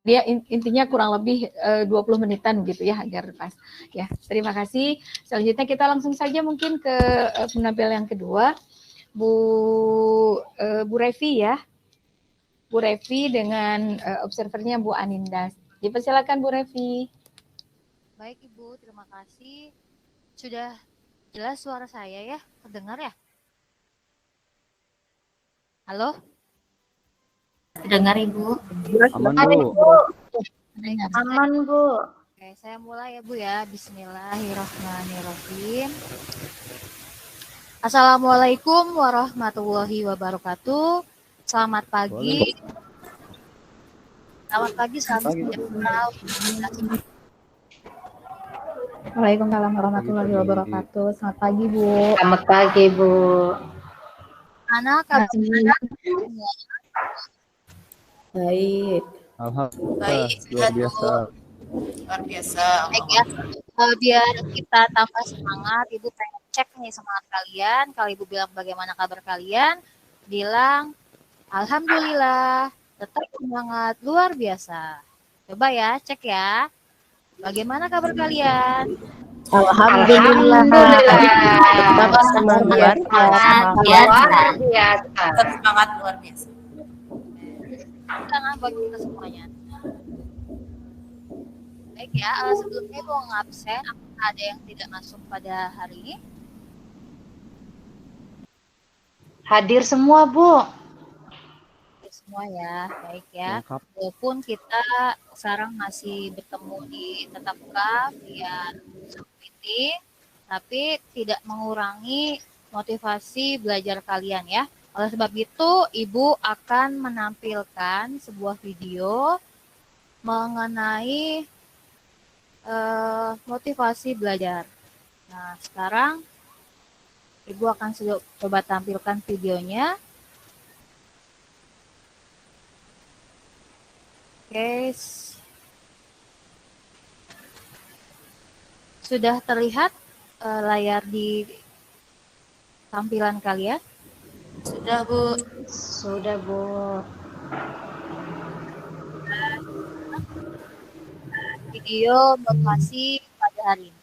dia intinya kurang lebih 20 menitan gitu ya agar pas. Ya, terima kasih. Selanjutnya kita langsung saja mungkin ke penampil yang kedua, Bu Revi ya. Bu Revi dengan observernya Bu Anindas. Dipersilakan Bu Revi. Baik Ibu, terima kasih. Sudah jelas suara saya ya? Terdengar ya? Halo? Dengar Ibu. Aman Bu. Aman Bu. Oke, saya mulai ya Bu ya. Bismillahirrahmanirrahim. Assalamualaikum warahmatullahi wabarakatuh. Selamat pagi. Selamat pagi, salam sejahtera. Waalaikumsalam warahmatullahi wabarakatuh. Selamat pagi Bu. Selamat pagi Bu. Mana kabar semua? Baik. Alhamdulillah, luar biasa. Luar biasa. Baik ya. Biar kita tambah semangat, Ibu pengen cek nih semangat kalian. Kalau Ibu bilang bagaimana kabar kalian, bilang alhamdulillah, tetap semangat, luar biasa. Coba ya, cek ya. Bagaimana kabar kalian? Alhamdulillah. Tetap semangat. Luar biasa. Tetap semangat luar biasa. Tangan buat kita semuanya. Baik ya, sebelumnya mau ngabsen, apakah ada yang tidak masuk pada hari ini? Hadir semua Bu. Hadir semua ya, baik ya. Walaupun kita sekarang masih bertemu di tetap muka via Zoom meeting, tapi tidak mengurangi motivasi belajar kalian ya. Oleh sebab itu, Ibu akan menampilkan sebuah video mengenai motivasi belajar. Nah, sekarang Ibu akan coba tampilkan videonya. Oke. Sudah terlihat layar di tampilan kalian? Sudah Bu. Sudah Bu. Video motivasi pada hari ini.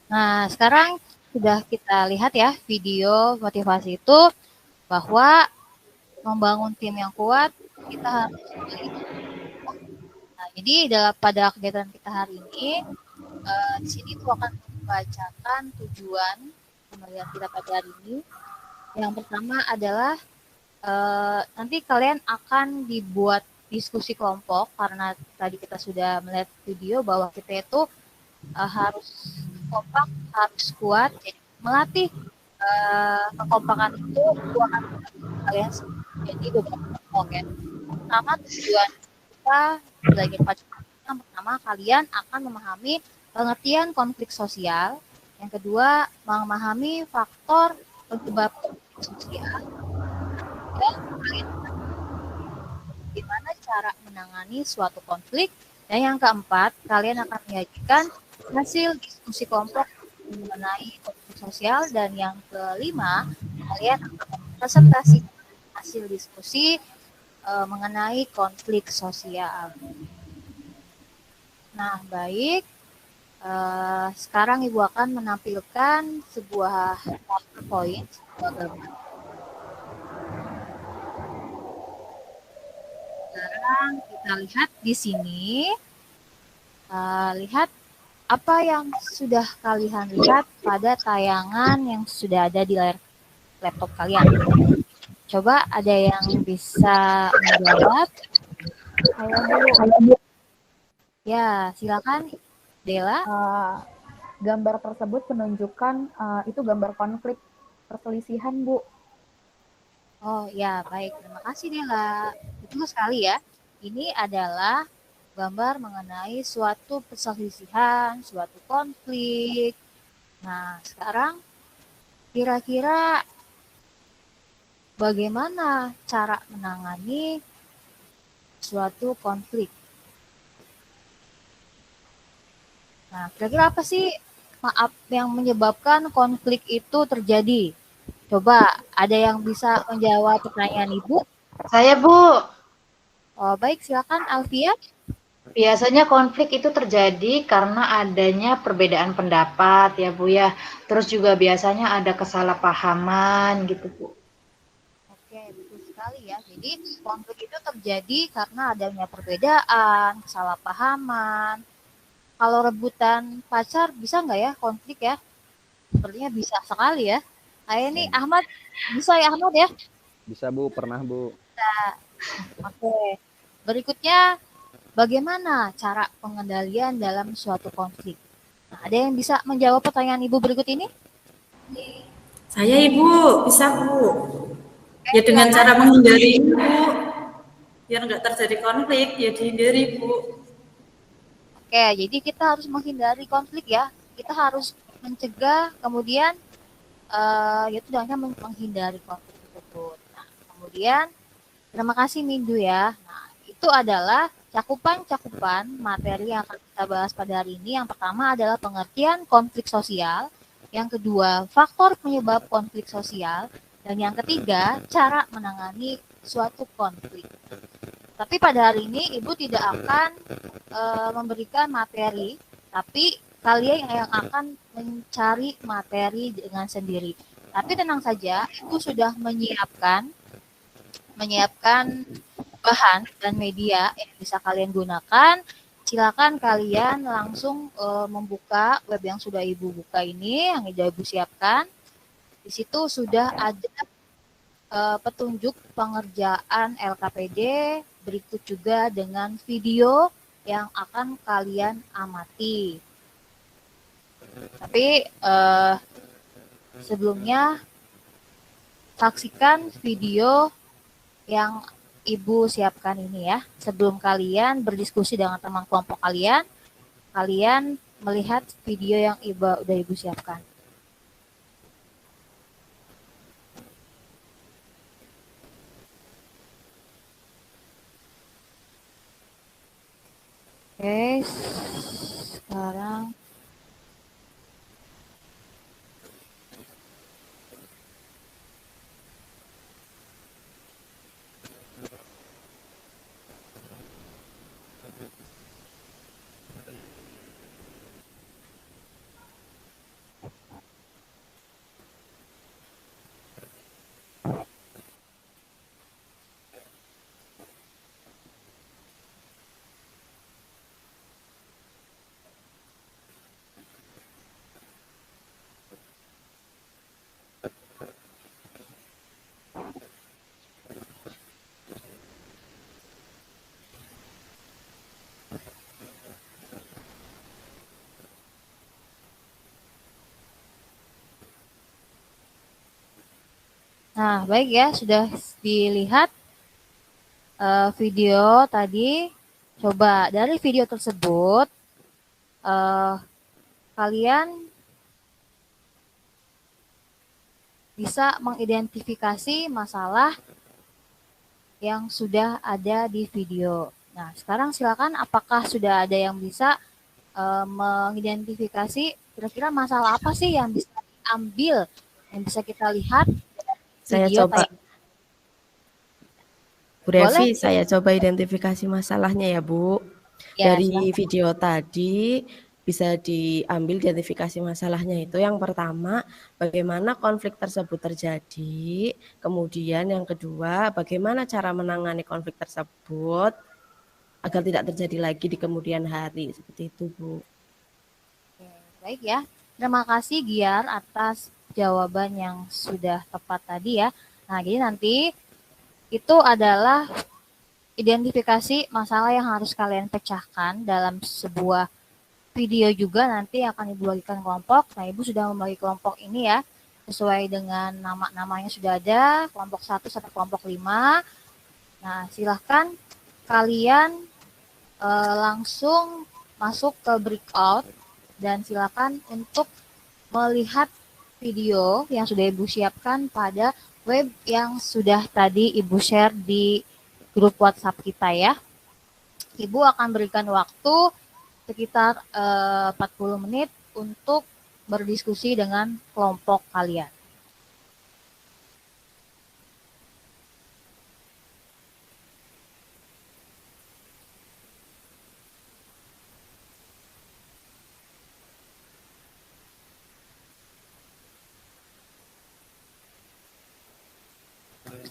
Nah, sekarang sudah kita lihat ya video motivasi itu bahwa membangun tim yang kuat kita harus Nah, jadi pada kegiatan kita hari ini di sini aku akan membacakan tujuan pembelajaran kita pada hari ini. Yang pertama adalah nanti kalian akan dibuat diskusi kelompok karena tadi kita sudah melihat video bahwa kita itu harus kompak, harus kuat. Jadi melatih kekompakan itu akan kalian jadi beberapa kelompok ya. Pertama tujuan kita belajar pancasila, pertama kalian akan memahami pengertian konflik sosial. Yang kedua memahami faktor penyebab konflik sosial. Dan kalian bagaimana cara menangani suatu konflik. Dan yang keempat kalian akan menyajikan hasil diskusi kelompok mengenai konflik sosial. Dan yang kelima, kalian akan presentasi hasil diskusi mengenai konflik sosial. Nah, baik. Sekarang Ibu akan menampilkan sebuah PowerPoint, sebuah gambar. Sekarang kita lihat di sini, lihat apa yang sudah kalian lihat pada tayangan yang sudah ada di layar laptop kalian. Coba ada yang bisa menjawab? Saya dulu. Ya, silakan Dela. Gambar tersebut menunjukkan itu gambar konflik perselisihan, Bu. Oh ya, baik. Terima kasih Dela. Betul sekali ya. Ini adalah gambar mengenai suatu perselisihan, suatu konflik. Nah, sekarang kira-kira bagaimana cara menangani suatu konflik? Nah, kira-kira apa sih yang menyebabkan konflik itu terjadi? Coba, ada yang bisa menjawab pertanyaan Ibu? Saya, Bu. Oh, baik, silakan Alfia. Biasanya konflik itu terjadi karena adanya perbedaan pendapat ya Bu ya. Terus juga biasanya ada kesalahpahaman gitu Bu. Oke, betul sekali ya. Jadi konflik itu terjadi karena adanya perbedaan, kesalahpahaman. Kalau rebutan pacar bisa nggak ya konflik ya? Sepertinya bisa sekali ya. Ayo nih Ahmad, bisa ya Ahmad ya? Bisa Bu, pernah Bu. Oke. Berikutnya, bagaimana cara pengendalian dalam suatu konflik? Nah, ada yang bisa menjawab pertanyaan Ibu berikut ini? Saya Ibu, bisa Bu. Ya dengan cara menghindari Bu, biar nggak terjadi konflik, ya dihindari Bu. Oke, jadi kita harus menghindari konflik ya. Kita harus mencegah, kemudian yaitu dengan menghindari konflik tersebut. Nah, kemudian terima kasih Mindu ya. Nah, itu adalah cakupan-cakupan materi yang akan kita bahas pada hari ini. Yang pertama adalah pengertian konflik sosial. Yang kedua, faktor penyebab konflik sosial. Dan yang ketiga, cara menangani suatu konflik. Tapi pada hari ini Ibu tidak akan memberikan materi, tapi kalian yang akan mencari materi dengan sendiri. Tapi tenang saja, Ibu sudah menyiapkan bahan dan media yang bisa kalian gunakan. Silakan kalian langsung membuka web yang sudah Ibu buka ini, yang sudah Ibu siapkan. Di situ sudah ada petunjuk pengerjaan LKPD, berikut juga dengan video yang akan kalian amati. Tapi sebelumnya saksikan video yang Ibu siapkan ini ya. Sebelum kalian berdiskusi dengan teman kelompok kalian, kalian melihat video yang Ibu siapkan. Oke, sekarang nah, baik ya, sudah dilihat video tadi. Coba dari video tersebut, kalian bisa mengidentifikasi masalah yang sudah ada di video. Nah, sekarang silakan apakah sudah ada yang bisa mengidentifikasi kira-kira masalah apa sih yang bisa diambil, yang bisa kita lihat. Saya coba. Bu Revi, saya coba identifikasi masalahnya ya Bu. Ya, dari video tadi bisa diambil identifikasi masalahnya itu yang pertama bagaimana konflik tersebut terjadi, kemudian yang kedua bagaimana cara menangani konflik tersebut agar tidak terjadi lagi di kemudian hari, seperti itu Bu. Oke, baik ya. Terima kasih Giar atas jawaban yang sudah tepat tadi ya. Nah, jadi nanti itu adalah identifikasi masalah yang harus kalian pecahkan dalam sebuah video juga nanti akan Ibu bagikan kelompok. Nah, Ibu sudah membagi kelompok ini ya, sesuai dengan nama-namanya sudah ada, kelompok 1 sampai kelompok 5. Nah, silahkan kalian langsung masuk ke breakout dan silakan untuk melihat video yang sudah Ibu siapkan pada web yang sudah tadi Ibu share di grup WhatsApp kita ya. Ibu akan berikan waktu sekitar 40 menit untuk berdiskusi dengan kelompok kalian.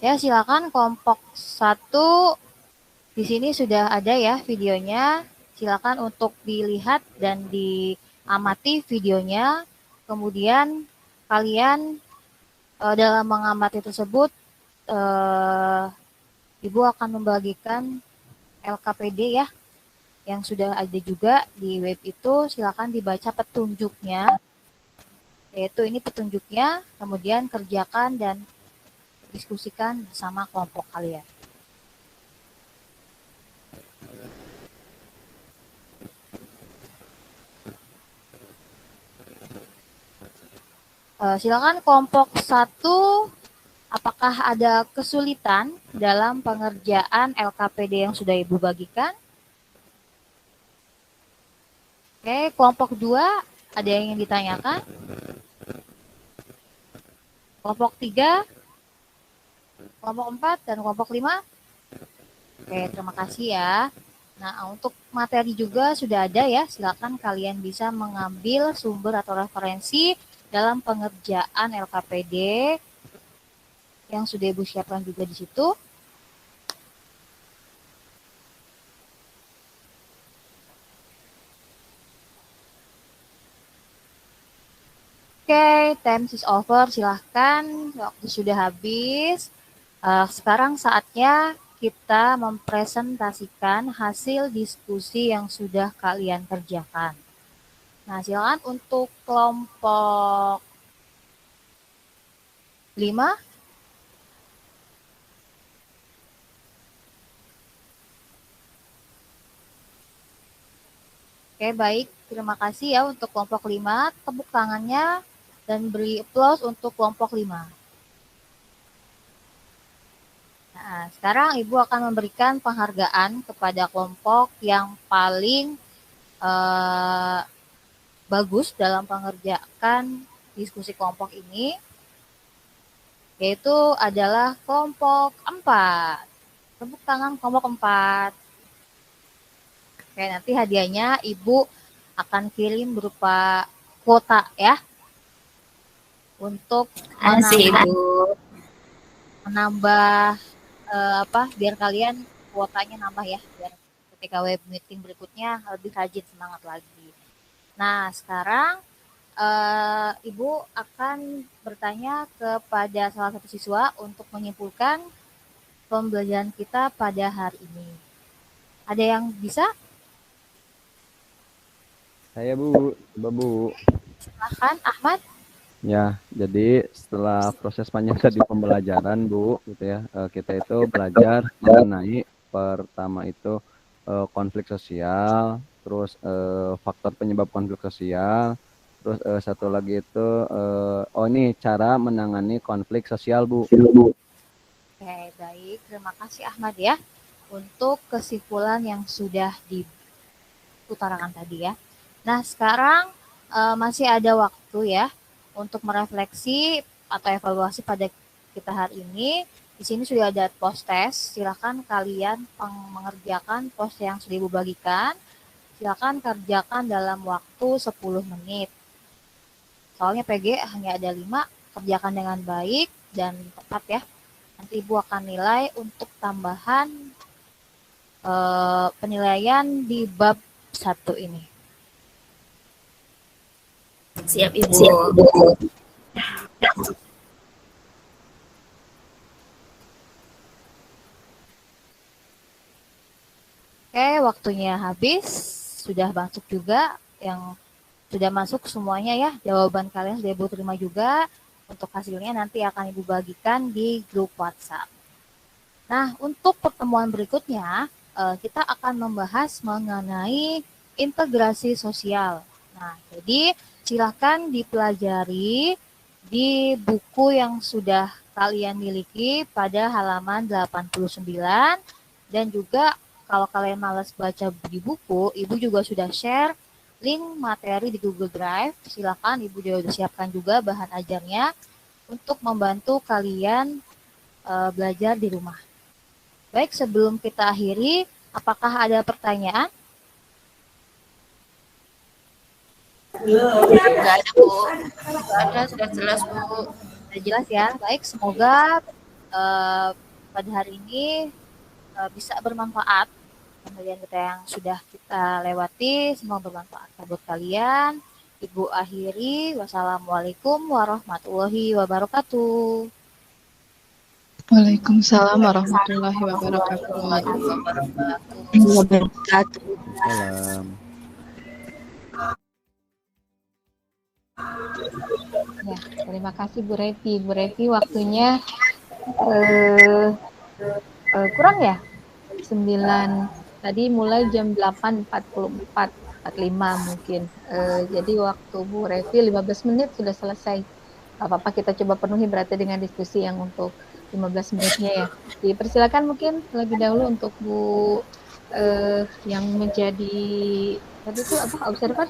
Ya, silakan kelompok 1 di sini sudah ada ya videonya. Silakan untuk dilihat dan diamati videonya. Kemudian kalian dalam mengamati tersebut Ibu akan membagikan LKPD ya yang sudah ada juga di web itu. Silakan dibaca petunjuknya. Yaitu ini petunjuknya, kemudian kerjakan dan diskusikan bersama kelompok kalian. Silakan kelompok 1, apakah ada kesulitan dalam pengerjaan LKPD yang sudah Ibu bagikan? Oke, kelompok 2, ada yang ingin ditanyakan? Kelompok 3, kelompok 4, dan kelompok 5? Oke, terima kasih ya. Nah, untuk materi juga sudah ada ya, silakan kalian bisa mengambil sumber atau referensi dalam pengerjaan LKPD yang sudah Ibu siapkan juga di situ. Oke, time is over. Silahkan, waktu sudah habis. Sekarang saatnya kita mempresentasikan hasil diskusi yang sudah kalian kerjakan. Nah, silakan untuk kelompok 5. Oke, baik. Terima kasih ya untuk kelompok 5. Tepuk tangannya dan beri applause untuk kelompok 5. Nah, sekarang Ibu akan memberikan penghargaan kepada kelompok yang paling bagus dalam mengerjakan diskusi kelompok ini, yaitu adalah kelompok 4. Tepuk tangan kelompok 4. Oke, nanti hadiahnya Ibu akan kirim berupa kuota ya, untuk menambah biar kalian kuotanya nambah ya, biar ketika web meeting berikutnya lebih rajin semangat lagi. Nah, sekarang Ibu akan bertanya kepada salah satu siswa untuk menyimpulkan pembelajaran kita pada hari ini. Ada yang bisa? Saya Bu, coba Bu. Silakan, Ahmad. Ya, jadi setelah proses panjang tadi pembelajaran Bu, gitu ya, kita itu belajar mengenai pertama itu konflik sosial, terus faktor penyebab konflik sosial, terus satu lagi itu ini cara menangani konflik sosial Bu. Oke, baik. Terima kasih Ahmad ya untuk kesimpulan yang sudah diutarakan tadi ya. Nah, sekarang masih ada waktu ya untuk merefleksi atau evaluasi pada kita hari ini. Di sini sudah ada post test. Silakan kalian mengerjakan post yang sudah Ibu bagikan. silakan kerjakan dalam waktu 10 menit. Soalnya PG hanya ada 5, kerjakan dengan baik dan tepat ya. Nanti Ibu akan nilai untuk tambahan penilaian di bab 1 ini. Siap, Ibu. Oke, waktunya habis. Sudah masuk juga yang sudah masuk semuanya ya. Jawaban kalian sudah Ibu terima juga. Untuk hasilnya nanti akan Ibu bagikan di grup WhatsApp. Nah, untuk pertemuan berikutnya, kita akan membahas mengenai integrasi sosial. Nah, jadi silakan dipelajari di buku yang sudah kalian miliki pada halaman 89 dan juga kalau kalian malas baca di buku, Ibu juga sudah share link materi di Google Drive. Silakan Ibu juga siapkan juga bahan ajarnya untuk membantu kalian belajar di rumah. Baik, sebelum kita akhiri, apakah ada pertanyaan? Enggak ada, Bu. Enggak ada, sudah jelas, Bu. Sudah jelas ya. Baik, semoga pada hari ini bisa bermanfaat. Kemudian kita yang sudah kita lewati, semua bermanfaat buat kalian. Ibu akhiri, wassalamualaikum warahmatullahi wabarakatuh. Waalaikumsalam warahmatullahi wabarakatuh. Salam. Ya, terima kasih Bu Revi. Bu Revi waktunya kurang ya? 9 tadi mulai jam 8.44, 45 mungkin. Jadi waktu Bu Revi 15 menit sudah selesai. Gak apa-apa, kita coba penuhi berarti dengan diskusi yang untuk 15 menitnya ya. Dipersilakan mungkin lebih dahulu untuk Bu yang menjadi tadi itu apa, observer?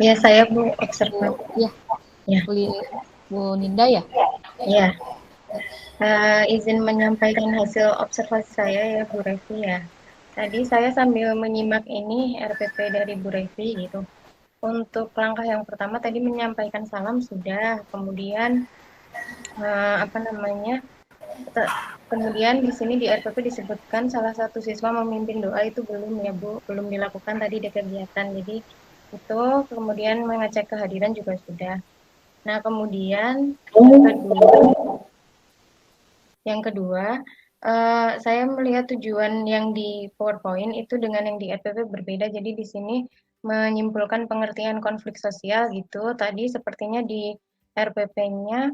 Ya, saya Bu observer. Ya. Bu Ninda ya? Ya. Izin menyampaikan hasil observasi saya ya Bu Revi ya. Tadi saya sambil menyimak ini RPP dari Bu Revi gitu. Untuk langkah yang pertama tadi menyampaikan salam sudah, kemudian kemudian di sini di RPP disebutkan salah satu siswa memimpin doa itu belum ya Bu, belum dilakukan tadi di kegiatan. Jadi itu kemudian mengecek kehadiran juga sudah. Nah kemudian yang kedua, saya melihat tujuan yang di PowerPoint itu dengan yang di RPP berbeda. Jadi di sini menyimpulkan pengertian konflik sosial gitu. Tadi sepertinya di RPP-nya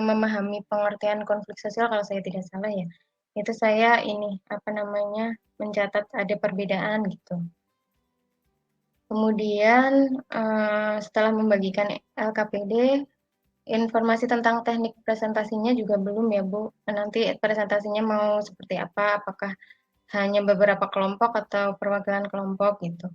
memahami pengertian konflik sosial kalau saya tidak salah ya. Itu saya ini mencatat ada perbedaan gitu. Kemudian setelah membagikan LKPD, informasi tentang teknik presentasinya juga belum ya Bu. Nanti presentasinya mau seperti apa? Apakah hanya beberapa kelompok atau perwakilan kelompok gitu.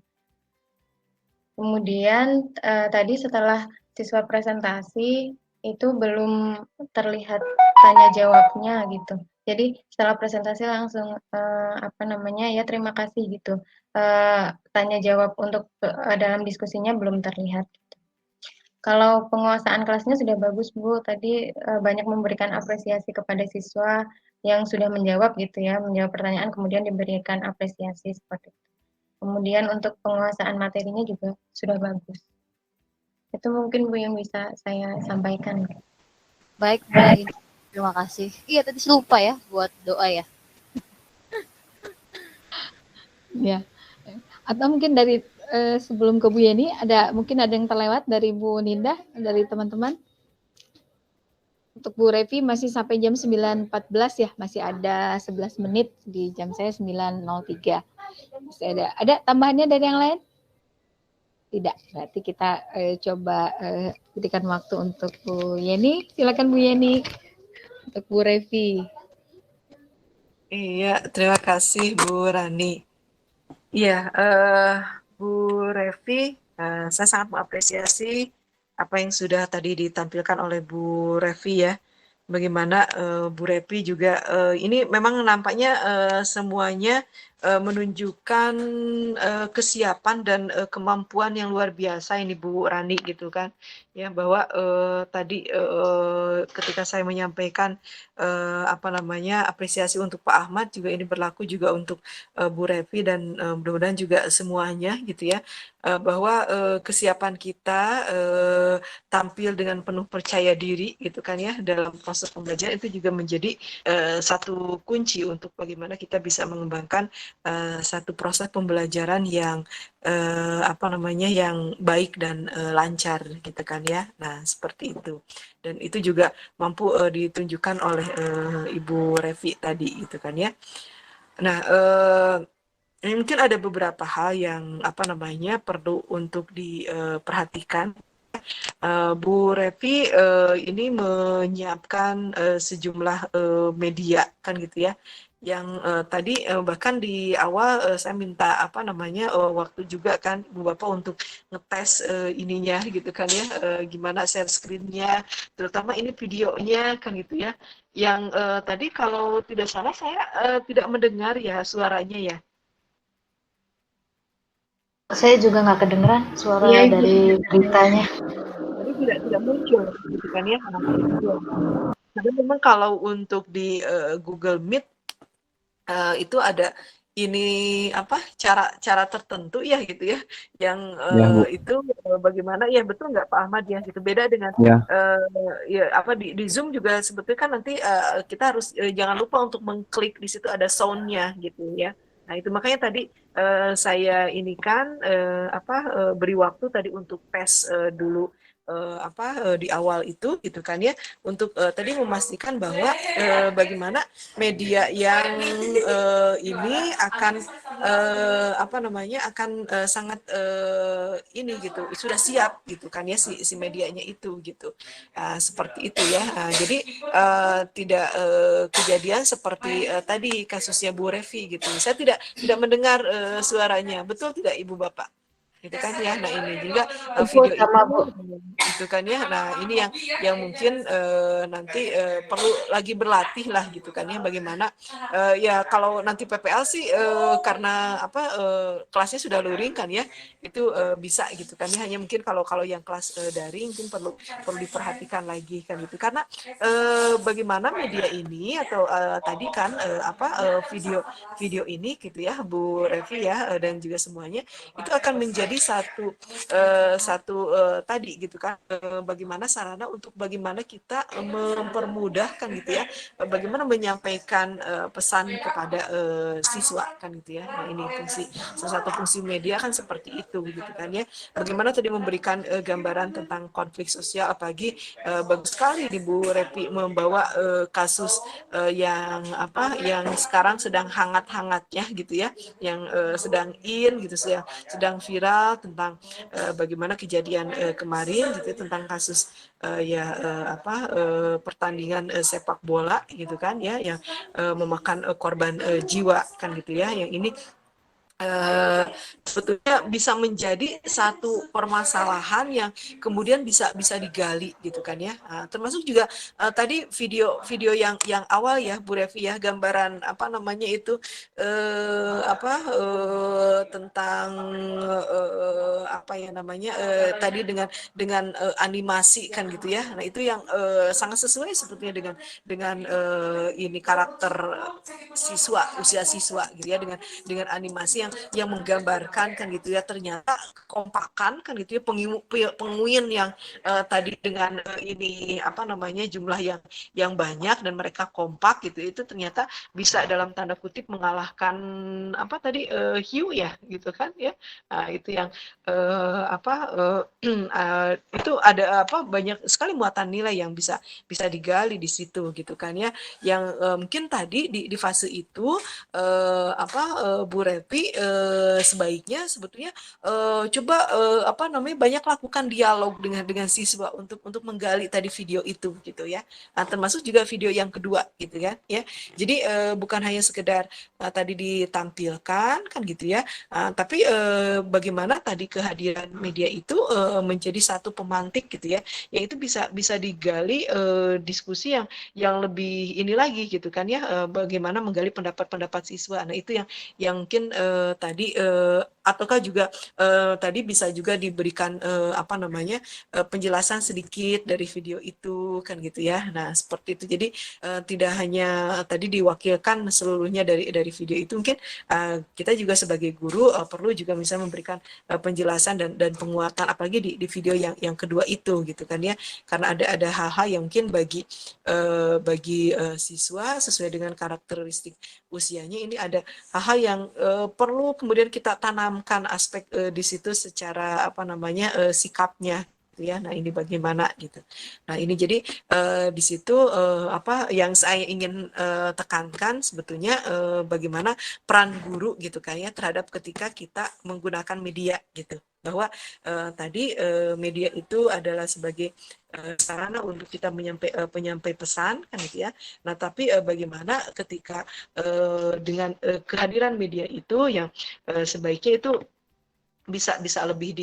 Kemudian tadi setelah siswa presentasi itu belum terlihat tanya jawabnya gitu. Jadi setelah presentasi langsung terima kasih gitu. Tanya jawab untuk dalam diskusinya belum terlihat. Kalau penguasaan kelasnya sudah bagus Bu, tadi banyak memberikan apresiasi kepada siswa yang sudah menjawab gitu ya, menjawab pertanyaan kemudian diberikan apresiasi seperti itu. Kemudian untuk penguasaan materinya juga sudah bagus. Itu mungkin Bu yang bisa saya sampaikan. Baik, baik. Terima kasih. Iya, tadi lupa ya buat doa ya. Ya. Atau mungkin dari sebelum ke Bu Yeni, mungkin ada yang terlewat dari Bu Ninda, dari teman-teman? Untuk Bu Revi masih sampai jam 9.14 ya, masih ada 11 menit, di jam saya 9.03. Masih ada tambahannya dari yang lain? Tidak, berarti kita coba berikan waktu untuk Bu Yeni. Silakan Bu Yeni, untuk Bu Revi. Iya, terima kasih Bu Rani. Iya, Bu Revi, saya sangat mengapresiasi apa yang sudah tadi ditampilkan oleh Bu Revi ya. Bagaimana Bu Revi juga ini memang nampaknya semuanya menunjukkan kesiapan dan kemampuan yang luar biasa ini Bu Rani gitu kan ya, bahwa tadi ketika saya menyampaikan apa namanya apresiasi untuk Pak Ahmad, juga ini berlaku juga untuk Bu Revi dan mudah-mudahan juga semuanya gitu ya, bahwa kesiapan kita tampil dengan penuh percaya diri gitu kan ya dalam proses pembelajaran itu juga menjadi satu kunci untuk bagaimana kita bisa mengembangkan satu proses pembelajaran yang apa namanya yang baik dan lancar gitu kan ya. Nah, seperti itu. Dan itu juga mampu ditunjukkan oleh Ibu Revi tadi gitu kan ya. Nah, mungkin ada beberapa hal yang apa namanya perlu untuk diperhatikan. Bu Revi ini menyiapkan sejumlah media kan gitu ya, yang tadi bahkan di awal saya minta apa namanya waktu juga kan Bu Bapak untuk ngetes ininya gitu kan ya, gimana share screen-nya, terutama ini videonya kan gitu ya, yang tadi kalau tidak salah saya tidak mendengar ya suaranya ya. Saya juga nggak kedengeran suara Iya, Ibu. dari beritanya. Jadi tidak muncul gitu kan ya. Tapi memang kalau untuk di Google Meet itu ada ini apa cara tertentu ya gitu ya, yang itu bagaimana ya, betul nggak Pak Ahmad ya, gitu beda dengan ya apa di Zoom juga sebetulnya kan nanti kita harus jangan lupa untuk mengklik di situ ada sound-nya gitu ya. Nah itu makanya tadi saya ini kan beri waktu tadi untuk tes dulu di awal itu gitu kan ya, untuk tadi memastikan bahwa bagaimana media yang ini akan apa namanya akan sangat ini gitu sudah siap gitu kan ya si medianya itu gitu, seperti itu ya. Jadi tidak kejadian seperti tadi kasusnya Bu Revi gitu. Saya tidak mendengar suaranya, betul tidak Ibu Bapak? Gitu kan ya. Nah ini juga video itu kan ya. Nah ini yang mungkin nanti perlu lagi berlatih lah gitu kan ya, bagaimana ya kalau nanti PPL sih karena apa kelasnya sudah luring kan ya, itu bisa gitu kan ya. Hanya mungkin kalau yang kelas daring mungkin perlu diperhatikan lagi kan gitu, karena bagaimana media ini atau tadi kan video ini gitu ya Bu Revi ya, dan juga semuanya itu akan menjadi satu tadi gitu kan, bagaimana sarana untuk bagaimana kita mempermudahkan gitu ya, bagaimana menyampaikan pesan kepada siswa kan gitu ya. Nah ini salah satu fungsi media kan seperti itu gitu kan ya, bagaimana tadi memberikan gambaran tentang konflik sosial, apalagi bagus sekali di Bu Revi membawa kasus yang sekarang sedang hangat-hangatnya gitu ya, yang sedang gitu, sedang viral tentang bagaimana kejadian kemarin gitu tentang kasus pertandingan sepak bola gitu kan ya, yang memakan korban jiwa kan gitu ya, yang ini sebetulnya bisa menjadi satu permasalahan yang kemudian bisa digali gitu kan ya. Termasuk juga tadi video yang awal ya Bu Revi ya, gambaran apa namanya itu tentang apa ya namanya tadi dengan animasi kan gitu ya. Nah itu yang sangat sesuai sebetulnya dengan ini karakter usia siswa gitu ya, dengan animasi yang menggambarkan kan gitu ya, ternyata kompakan kan gitu ya, penguin yang tadi dengan ini apa namanya jumlah yang banyak dan mereka kompak gitu, itu ternyata bisa dalam tanda kutip mengalahkan apa tadi hiu ya gitu kan ya. Nah, itu yang itu ada banyak sekali muatan nilai yang bisa digali di situ gitu kan ya, yang mungkin tadi di fase itu Bu Revi sebaiknya sebetulnya coba banyak lakukan dialog dengan siswa untuk menggali tadi video itu gitu ya. Nah, termasuk juga video yang kedua gitu kan ya. Jadi bukan hanya sekedar tadi ditampilkan kan gitu ya, tapi bagaimana tadi kehadiran media itu menjadi satu pemantik gitu ya, yaitu bisa digali diskusi yang lebih ini lagi gitu kan ya, bagaimana menggali pendapat-pendapat siswa. Nah itu yang mungkin tadi ataukah juga tadi bisa juga diberikan apa namanya penjelasan sedikit dari video itu kan gitu ya. Nah seperti itu. Jadi tidak hanya tadi diwakilkan seluruhnya dari video itu, mungkin kita juga sebagai guru perlu juga misalnya memberikan penjelasan dan penguatan, apalagi di video yang kedua itu gitu kan ya, karena ada hal-hal yang mungkin bagi siswa sesuai dengan karakteristik usianya, ini ada hal-hal yang perlu kemudian kita tanamkan aspek di situ secara apa namanya sikapnya ya. Nah ini bagaimana gitu. Nah ini jadi di situ apa yang saya ingin tekankan sebetulnya bagaimana peran guru gitu kan ya terhadap ketika kita menggunakan media gitu, bahwa tadi media itu adalah sebagai sarana untuk kita penyampai pesan kan gitu ya. Nah tapi bagaimana ketika dengan kehadiran media itu yang sebaiknya itu bisa lebih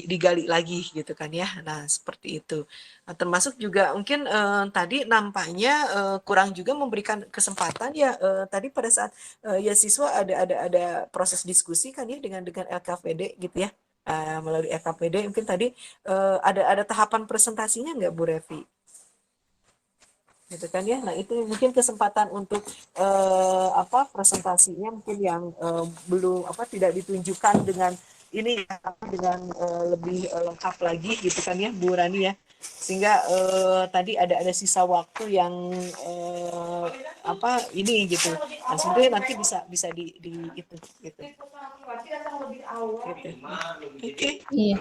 digali lagi gitu kan ya. Nah seperti itu. Nah, termasuk juga mungkin tadi nampaknya kurang juga memberikan kesempatan ya tadi pada saat ya siswa ada proses diskusi kan ya dengan LKPD gitu ya. Melalui LKPD mungkin tadi ada tahapan presentasinya nggak Bu Revi? Gitu kan ya. Nah itu mungkin kesempatan untuk presentasinya mungkin yang belum tidak ditunjukkan dengan ini ya, dengan lebih lengkap lagi gitu kan ya Bu Rani ya, sehingga tadi ada sisa waktu yang ini gitu. Nah sebenarnya nanti bisa di itu gitu. Oke. Iya.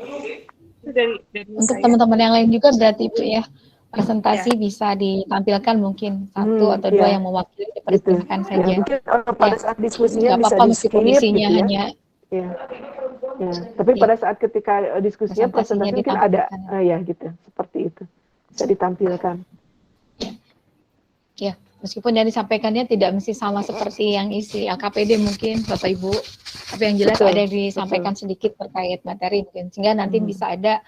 Dari Untuk teman-teman yang lain juga berarti Bu ya, presentasi bisa ditampilkan mungkin satu atau dua yang mewakili dipersilahkan saja. Mungkin pada saat diskusinya bisa apa di-skip kondisinya gitu ya. hanya Tapi pada saat ketika diskusinya presentasi mungkin ada gitu, seperti itu. Bisa ditampilkan. Ya, meskipun yang disampaikannya tidak mesti sama seperti yang isi LKPD mungkin Bapak Ibu, tapi yang jelas ada yang disampaikan sedikit terkait materi mungkin, sehingga nanti bisa ada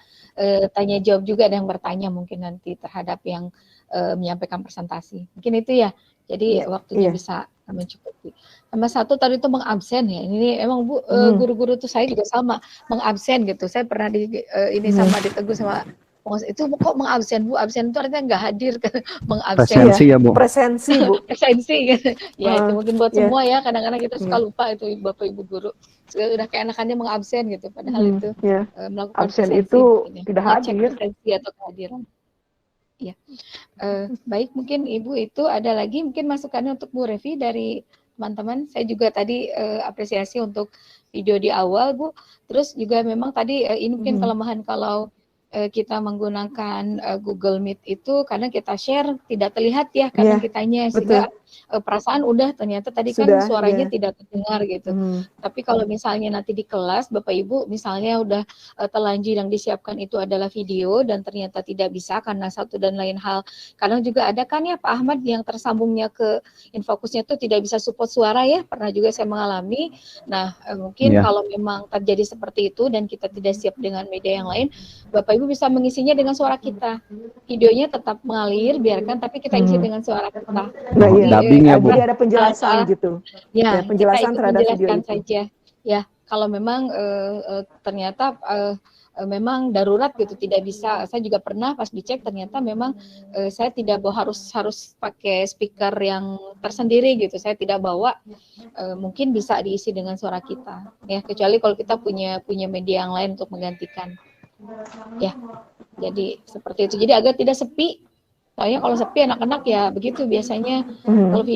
tanya jawab juga, ada yang bertanya mungkin nanti terhadap yang menyampaikan presentasi. Mungkin itu ya. Jadi waktunya bisa mencukupi. Sama satu tadi itu mengabsen ya. Ini emang Bu guru-guru tuh saya juga sama mengabsen gitu. Saya pernah ini sama ditegur sama itu kok mengabsen Bu, absen itu artinya nggak hadir mengabsen. Presensi ya Bu. Presensi Bu. Presensi gitu. Ya itu mungkin buat semua ya, kadang-kadang kita suka lupa itu Bapak Ibu guru. Udah keenakannya mengabsen gitu, padahal itu melakukan absen presensi, itu gitu, tidak ngecek hadir. presensi atau kehadiran. Ya, baik, mungkin Ibu itu ada lagi mungkin masukannya untuk Bu Revi dari teman-teman. Saya juga tadi apresiasi untuk video di awal Bu. Terus juga memang tadi ini mungkin kelemahan kalau kita menggunakan Google Meet itu karena kita share tidak terlihat ya kadang kitanya, sehingga perasaan udah ternyata tadi kan suaranya tidak terdengar gitu. Tapi kalau misalnya nanti di kelas Bapak Ibu misalnya udah terlanjur yang disiapkan itu adalah video dan ternyata tidak bisa karena satu dan lain hal. Kadang juga ada kan ya Pak Ahmad yang tersambungnya ke Infokusnya itu tidak bisa support suara ya, pernah juga saya mengalami. Nah mungkin kalau memang terjadi seperti itu dan kita tidak siap dengan media yang lain, Bapak Ibu bisa mengisinya dengan suara kita. Videonya tetap mengalir, biarkan, tapi kita isi dengan suara kita. Dubbing ya Bu. Jadi ada penjelasan gitu. Ya, penjelasan kita terhadap video itu. saja. Ya, kalau memang ternyata memang darurat gitu, tidak bisa. Saya juga pernah pas dicek ternyata memang saya tidak bawa harus pakai speaker yang tersendiri gitu. Saya tidak bawa. Mungkin bisa diisi dengan suara kita. Ya, kecuali kalau kita punya media yang lain untuk menggantikan. Ya, jadi seperti itu. Jadi agar tidak sepi. Soalnya kalau sepi anak-anak ya begitu biasanya kalau video